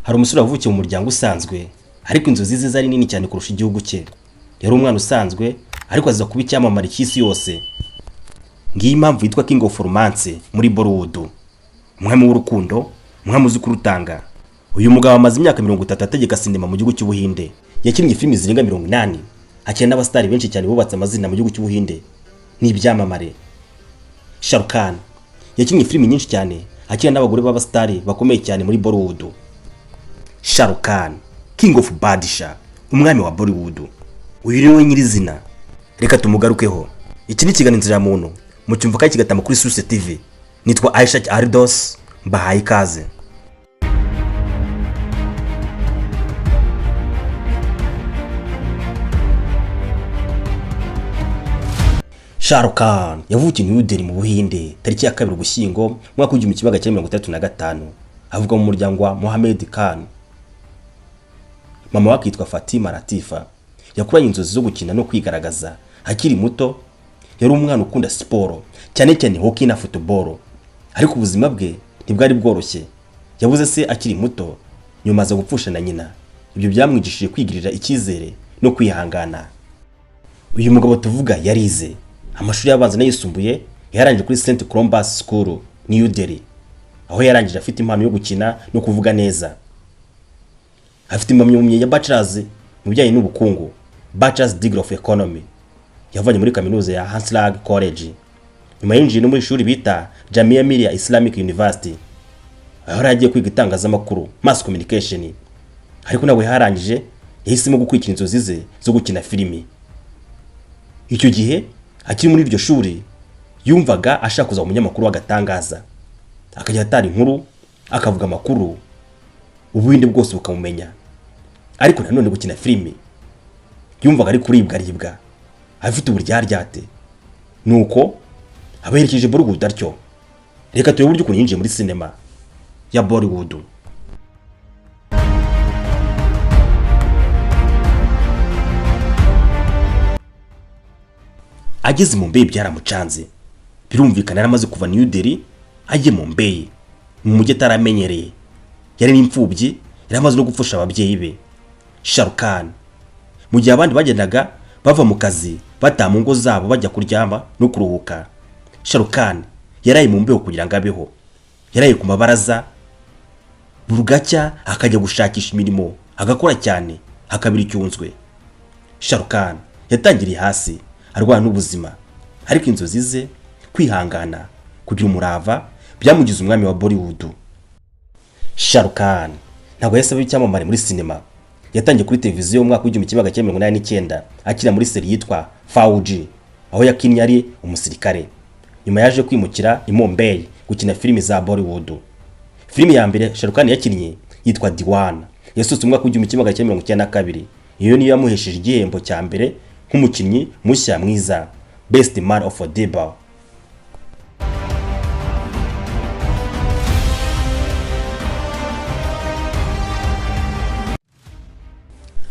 Hari umusore wavukiye mu muryango usanzwe ariko inzozi ze zari nini cyane kurusha igihugu cye. Yari umwana usanzwe ariko aza kuba icyamamare cy'isi yose. Ngiyi impamvu yitwa King of Romance muri Bollywood. Umwami w'urukundo, umwami uzi kurutanga. Uyu mugabo amaze imyaka 30 ategeka sinema mu gihugu cy'Ubuhinde. Yakinnye filimi zirenga 80. Akina n'abastari benshi cyane bubatse amazina mu gihugu cy'Ubuhinde. Ni ibyamamare. Shah Rukh Khan yakinnye filimi nyinshi cyane, akina n'abagore b'abastari bakomeye cyane muri Bollywood. Shah Rukh Khan, King of Badshah, umwami wa Bollywood. Uyu ni we nyirizina. Reka tumugarukeho. Iki ni ikiganiro cya muntu mu cyumva kandi kigatama kuri Source TV. Nitwa Aisha Ardos, mbahaye ikaze. Shah Rukh Khan yavukiye New Delhi mu Buhinde tariki ya 2 Ugushyingo mwaka wa 1935. Avuga mu muryango wa Mohammed Khan. Mama wake yitwa Fatima Latifa. Yakuranye inzozi zo gukina no kwigaragaza. Akiri muto yari umwana ukunda siporo, cyane cyane hockey na football. Ariko ubuzima bwe ntibwari bworoshye. Yabuze se akiri muto, nyuma aza gupfusha na nyina. Ibyo byamwigishije kwigirira icyizere no kwihangana. Uyu mugabo tuvuga yarize amashuri y'abanza n'ayisumbuye, yarangije kuri St Columbus School, New Delhi. Aho yarangije afite impano yo gukina no kuvuga neza. Afite impamyabumenyi ya bachelor's mu bijyanye n'ubukungu, bachelor's degree of economy. Yavanye muri kaminuza ya Hanslag College. Nyuma yinjiye no muri ishuri bita Jamia Millia Islamic University. Aho yagiye kwiga itangazamakuru, mass communication. Ariko nawe yarangije yahisemo gukurikira inzozi ze zo gukina filimi. Icyo gihe akiri muri iryo shuri yumvaga ashaka kuza umunyamakuru w'agatangaza. Akajya atari inkuru, akavuga amakuru, Ubuhinde bwose bukamumenya. Ariko nanone gukina filimi yumvaga ari kuribwa, afite uburyaryate. Nuko abaherekeje Bollywood atyo. Reka turebe uburyo ukuntu yinjiye muri sinema ya Bollywood. Ageze mu Mumbai byaramucanze. Birumvikana yaramaze kuva New Delhi ajye mu Mumbai, mu mujyi ataramenyereye. Yari n'imfubyi, yaramaze no gupfusha ababyeyi be. Shah Rukh Khan mu gihe abandi bagendaga bava mu kazi bataha mu ngo zabo bajya kuryama no kuruhuka, Shah Rukh Khan yaraye mu mbeho kugira ngo abeho. Yaraye ku mabaraza, burugacya akajya gushakisha imirimo, agakora cyane, akabira icyunzwe. Shah Rukh Khan yatangiriye hasi arwana n'ubuzima, ariko inzozi ze, kwihangana, kugira umurava byamugize umwami wa Bollywood. Shah Rukh Khan ntabwo yasabe icyamamare muri sinema. Yatangiye kuri televiziyo mu mwaka wa 1989 akina muri seri yitwa Fauji, aho yakinnye ari umusirikare. Nyuma yaje kwimukira i Mumbai gukina filimi za Bollywood. Filimi ya mbere Shah Rukh Khan yakinnye yitwa Diwana, yasohotse mu mwaka wa 1992. Iyo niyo yamuhesheje igihembo cya mbere nk'umukinnyi mushya mwiza, Best Man of Debut.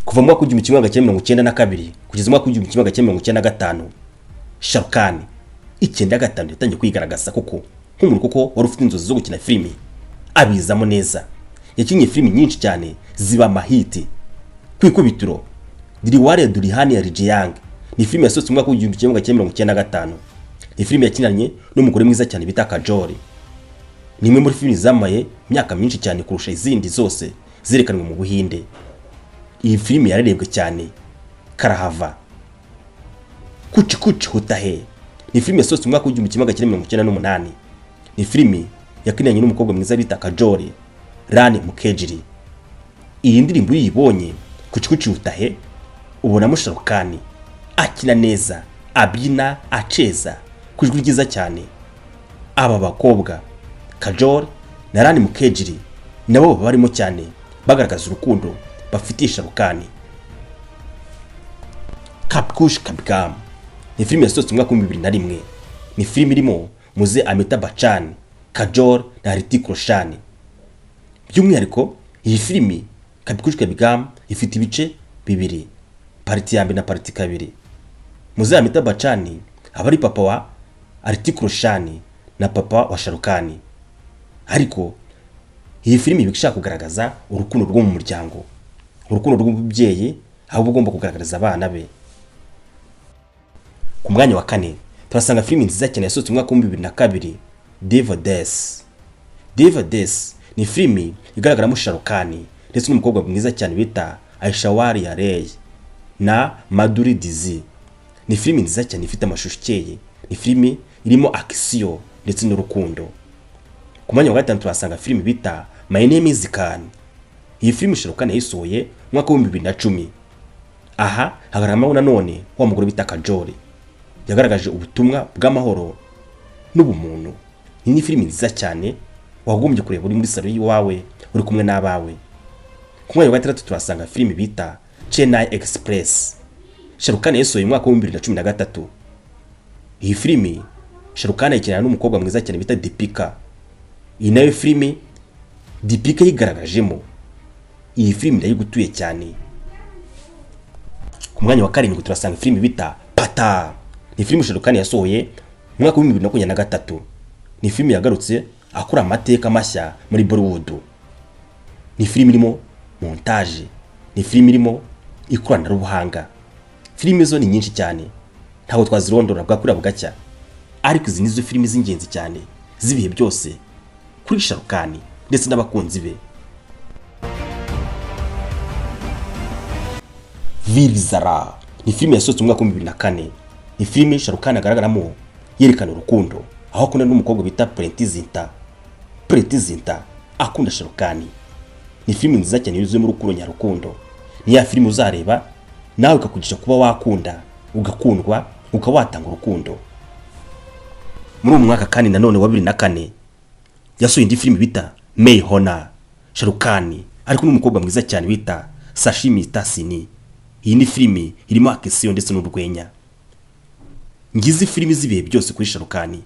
Kuva mu mwaka wa 1992 kugeza mu mwaka wa 1995, Shah Rukh Khan 95 yatangiye kwigaragaza nk'umuntu koko wari ufite inzozi zo gukina filimi, abizamo neza. Yakinnye filimi nyinshi cyane ziba mahiti. Kwikubitiro Diliwale Dulhania Le Jayenge ni filimi yasohotse mu mwaka wa 1995. Ni filimi yakinanye n'umugore mwiza cyane bita Kajol. Ni imwe muri filimi zamaye imyaka myinshi cyane kurusha izindi zose zerekanwe mu Buhinde. Iyi filimi yararebwe cyane. Karahava, Kuch Kuch Hota Hai ni filimi yasohotse mu mwaka wa 1998. Ni filimi yakinanye n'umukobwa mwiza bita Kajol, Rani Mukherjee. Iyi ndirimbo yibonye Kuch Kuch Hota Hai ubona Shah Rukh Khan akina neza, abyina, aceza kujwi ryiza cyane. Aba bakobwa Kajol na Rani Mukherjee nabo barimo cyane bagaragaza urukundo bafitiye Shah Rukh Khan. Kab Kush Kab Gam ni filimi yasohotse mu mwaka wa 2001. Ni filimi irimo Muze Amitabh Bachchan, Kajol na Hrithik Roshan. By'umwihariko iyi filimi Kab Kush Kab Gam ifite ibice bibiri, pariti ya mbere na pariti kabiri. Muze Amitabh Bachchan aba ari papa wa Hrithik Roshan na papa wa Shah Rukh Khan. Ariko iyi filimi iba ishaka kugaragaza urukundo rwo mu muryango, urukundo rw'umubyeyi aho ugomba kugaragariza abana be. Ku mwanya wa kane turasanga filimi nziza cyane yasohotse mu mwaka wa 2002, Devil Death. Devil Death ni filimi igaragaramo Shah Rukh Khan ndetse n'umukobwa mwiza cyane bita Aishwarya Rai na Madhuri Dixit. Ni filimi nziza cyane ifite amashusho ikeye, ni filimi irimo action ndetse n'urukundo. Ku mwanya wa gatanu turasanga filimi bita My Name is Khan. Iyi filimi Shah Rukh Khan yayisohoye mu mwaka wa 2010. Aha hagaragaramo nanone wa mugore bita Kajol, yagaragaje ubutumwa bw'amahoro n'ubumuntu. Ni filimi nziza cyane wagombye kureba uri muri salo yiwawe uri kumwe n'abawe. Ku mwanya wa gatandatu turasanga filimi bita Chennai Express. Shah Rukh Khan yayisohoye mu mwaka wa 2013. Iyi filimi Shah Rukh Khan yakina n'umukobwa mwiza cyane bita Deepika. Iyi nayo filimi Deepika yigaragajemo. Iyi filimi ndayigutuye cyane. Ku mwanya wa karindwi turasanga filimi bita Pata. Ni filimi Shah Rukh Khan yasohoye mu mwaka wa 2023. Ni filimi yagarutse akora amateka mashya muri Bollywood. Ni filimi irimo montage, ni filimi irimo ikoranabuhanga. Filimi zo ni nyinshi cyane ntago twazirondora bwakura bugacya, ariko izi nizo filimi z'ingenzi cyane zibihe byose kuri Shah Rukh Khan ndetse n'abakunzi be. Veer Zara ni filimi yasohotse mu mwaka wa 2004. Ni filimi Shah Rukh Khan agaragaramo yerekana urukundo aho akunda n'umukobwa bita Preeti Zinta. Preeti Zinta akunda Shah Rukh Khan. Ni filimi nziza cyane yuzuye mu rukundo nyarukundo. Ni ya filimi uzareba nawe ukakugisha kuba wakunda, ugakundwa, ukawatanga urukundo. Muri uyu mwaka kandi nanone wa 2004 yasohoye indi filimi bita May Hona. Shah Rukh Khan ariko n'umukobwa mwiza cyane bita Sashimi Tasini. Iyi ni filimi irimo action ndetse n'urwenya. Ngizi filimi zibihe byose kuri Shah Rukh Khan.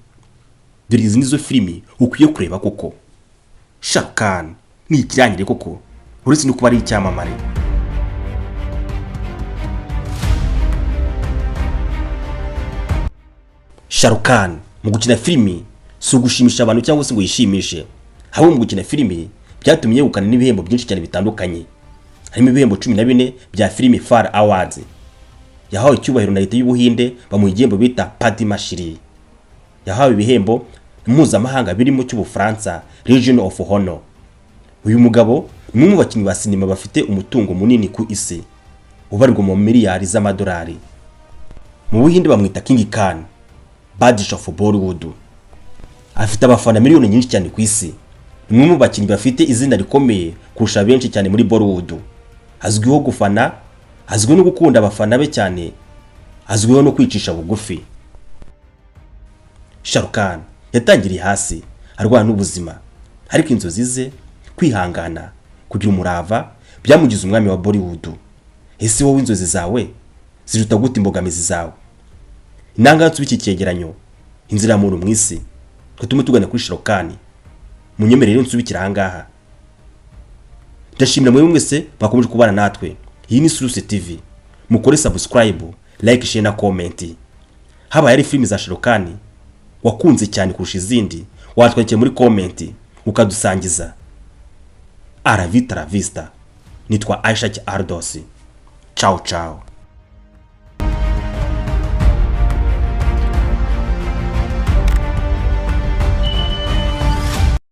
Dore izi nizo filimi ukwiye kureba koko. Shah Rukh Khan ni ikirangire koko, uretse no kuba ari icyamamare. Shah Rukh Khan mu gukina filimi si ugushimisha abantu cyangwa se ngo yishimishe, ahubwo mu gukina filimi byatumye yegukana n'ibihembo byinshi cyane bitandukanye. Harimo ibihembo 14 bya filimi Far Awards. Yahawe icyubahiro na leta y'Ubuhinde bamuha igihembo bita Padma Shri. Yahawe ibihembo mpuzamahanga birimo cy'Ubufaransa Legion of Honor. Uyu mugabo ni umwe mu bakinnyi ba sinema bafite umutungo munini ku isi, ubarirwa mu miliyari z'amadolari. Mu Buhinde bamwita King Khan, Badshah of Bollywood. Afite abafana miliyoni nyinshi cyane ku isi. Ni umwe mu bakinnyi bafite izina rikomeye kurusha benshi cyane muri Bollywood. Azwiho gufana, azwiho no gukunda abafana be cyane, azwiho no kwicisha bugufi. Shah Rukh Khan yatangiriye hasi arwana n'ubuzima, ariko inzozi ze, kwihangana, kugira umurava byamugize umwami wa Bollywood. Ese wowe inzozi zawe ziruta gute imbogamizi zawe? Intangatsu b'iki cyegeranyo inzira muntu mwisi twatume tugana kuri Shah Rukh Khan. Munyemerere nsubikira ahangaha. Ndashimira mwe mwese bakomeje kubana natwe. Iyi ni Source TV. Mukore subscribe, like, share na comment. Haba yari filimi za Shah Rukh Khan wakunze cyane kurusha izindi, watwakira muri comment ukadusangiza. La vista. Nitwa Aisha Ardos. Ciao ciao.